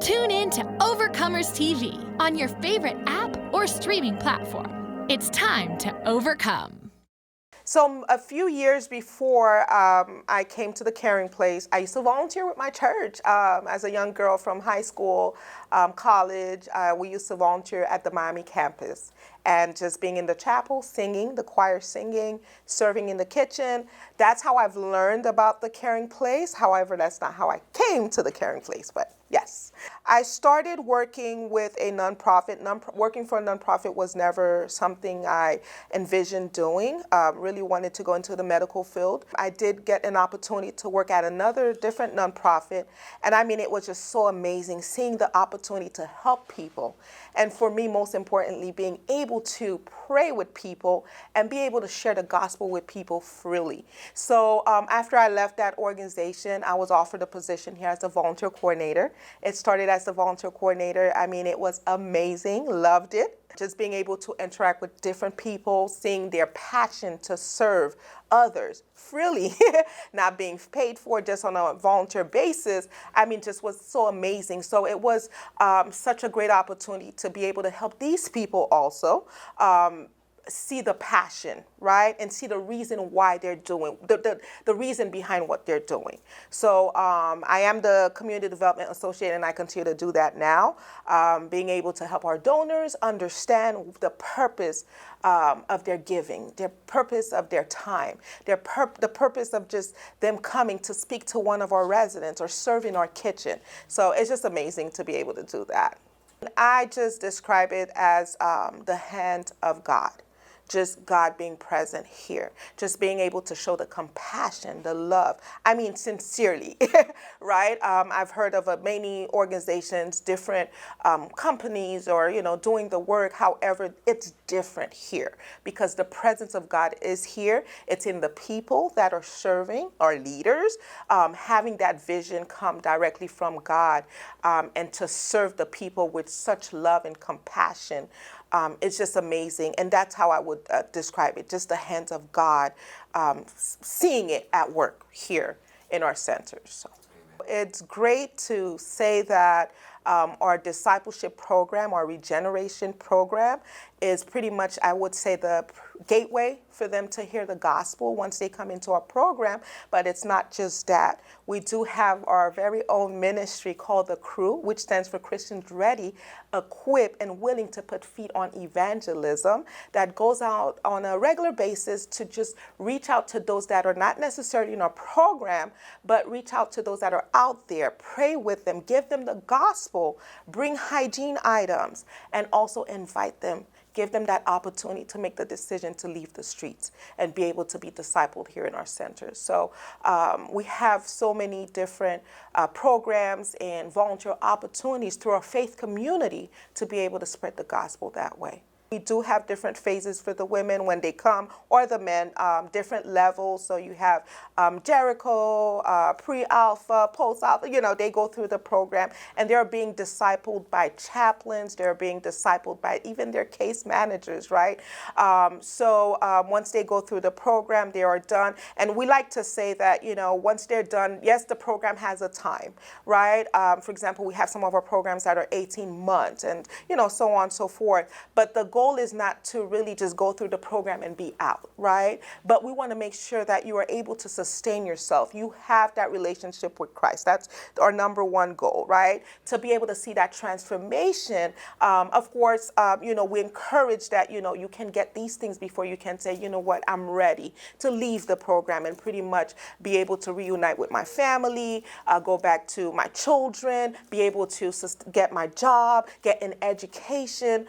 Tune in to Overcomers TV on your favorite app or streaming platform. It's time to overcome. So a few years before I came to the Caring Place, I used to volunteer with my church as a young girl from high school, college. We used to volunteer at the Miami campus and just being in the chapel, singing, the choir singing, serving in the kitchen. That's how I've learned about the Caring Place. However, that's not how I came to the Caring Place, but yes. I started working with a nonprofit. Working for a nonprofit was never something I envisioned doing. Really wanted to go into the medical field. I did get an opportunity to work at another different nonprofit. And I mean, it was just so amazing seeing the opportunity to help people. And for me, most importantly, being able to pray with people and be able to share the gospel with people freely. So after I left that organization, I was offered a position here as a volunteer coordinator. It started as the volunteer coordinator. I mean, it was amazing, loved it. Just being able to interact with different people, seeing their passion to serve others freely, not being paid for, just on a volunteer basis, I mean, just was so amazing. So it was such a great opportunity to be able to help these people also see the passion, right? And see the reason why they're doing, the reason behind what they're doing. So I am the Community Development Associate, and I continue to do that now, being able to help our donors understand the purpose of their giving, their purpose of their time, the purpose of just them coming to speak to one of our residents or serve in our kitchen. So it's just amazing to be able to do that. I just describe it as the hand of God. Just God being present here, just being able to show the compassion, the love. I mean, sincerely, right? I've heard of many organizations, different companies, or, doing the work. However, it's different here because the presence of God is here. It's in the people that are serving, our leaders, having that vision come directly from God, and to serve the people with such love and compassion. It's just amazing. And that's how I would describe it, just the hands of God, seeing it at work here in our centers. So it's great to say that our discipleship program, our regeneration program, is pretty much, I would say, the gateway for them to hear the gospel once they come into our program. But it's not just that. We do have our very own ministry called The Crew, which stands for Christians Ready, Equipped, and Willing to Put Feet on Evangelism, that goes out on a regular basis to just reach out to those that are not necessarily in our program, but reach out to those that are out there, pray with them, give them the gospel, bring hygiene items, and also invite them, give them that opportunity to make the decision to leave the streets and be able to be discipled here in our centers. So we have so many different programs and volunteer opportunities through our faith community to be able to spread the gospel that way. We do have different phases for the women when they come, or the men, different levels. So you have Jericho, pre-alpha, post-alpha, they go through the program, and they're being discipled by chaplains. They're being discipled by even their case managers, right? So once they go through the program, they are done. And we like to say that, once they're done, yes, the program has a time, right? For example, we have some of our programs that are 18 months and, so on and so forth. But the goal is not to really just go through the program and be out, right? But we want to make sure that you are able to sustain yourself. You have that relationship with Christ. That's our number one goal, right? To be able to see that transformation. Of course, we encourage that, you can get these things before you can say, you know what, I'm ready to leave the program and pretty much be able to reunite with my family, go back to my children, be able to get my job, get an education.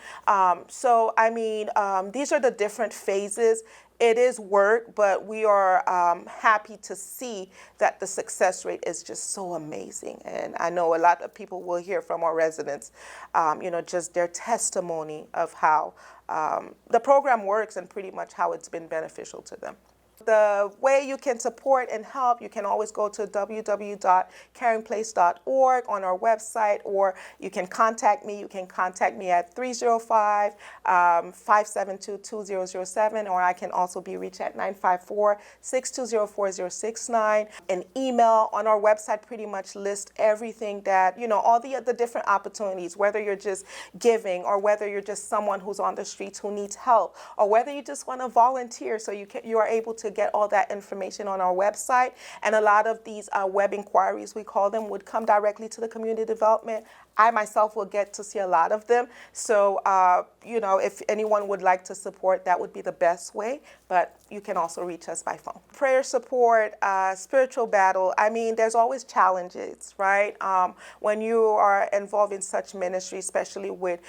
So, these are the different phases. It is work, but we are happy to see that the success rate is just so amazing. And I know a lot of people will hear from our residents, just their testimony of how the program works and pretty much how it's been beneficial to them. The way you can support and help, you can always go to www.caringplace.org on our website, or you can contact me. You can contact me at 305-572-2007, or I can also be reached at 954-620-4069. An email on our website pretty much lists everything that, all the different opportunities, whether you're just giving or whether you're just someone who's on the streets who needs help, or whether you just want to volunteer. So you are able to get all that information on our website. And a lot of these web inquiries, we call them, would come directly to the community development. I myself will get to see a lot of them. So, if anyone would like to support, that would be the best way. But you can also reach us by phone. Prayer support, spiritual battle. I mean, there's always challenges, right? When you are involved in such ministry, especially with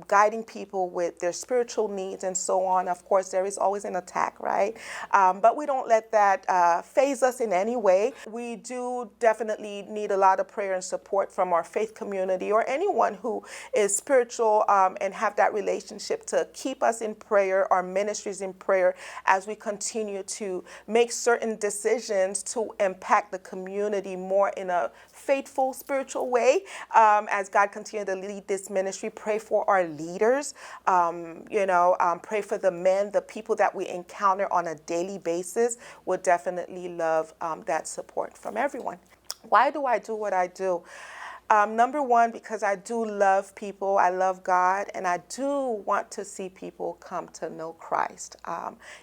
guiding people with their spiritual needs and so on, of course, there is always an attack, right? But we don't let that phase us in any way. We do definitely need a lot of prayer and support from our faith community or anyone who is spiritual and have that relationship to keep us in prayer, our ministries in prayer, as we continue to make certain decisions to impact the community more in a faithful, spiritual way. As God continues to lead this ministry, pray for our leaders, pray for the men, the people that we encounter on a daily basis. Would definitely love that support from everyone. Why do I do what I do? Number one, because I do love people, I love God, and I do want to see people come to know Christ.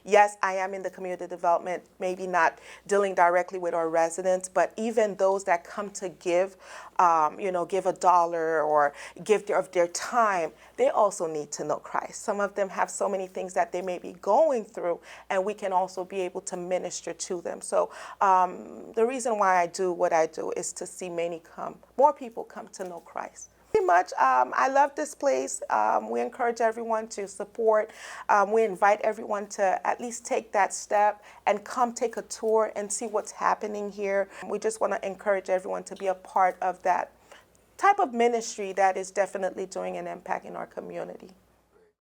Yes, I am in the community development, maybe not dealing directly with our residents, but even those that come to give $1 or give of their time, they also need to know Christ. Some of them have so many things that they may be going through, and we can also be able to minister to them. So the reason why I do what I do is to see more people come to know Christ. Pretty much, I love this place. We encourage everyone to support. We invite everyone to at least take that step and come take a tour and see what's happening here. We just want to encourage everyone to be a part of that type of ministry that is definitely doing an impact in our community.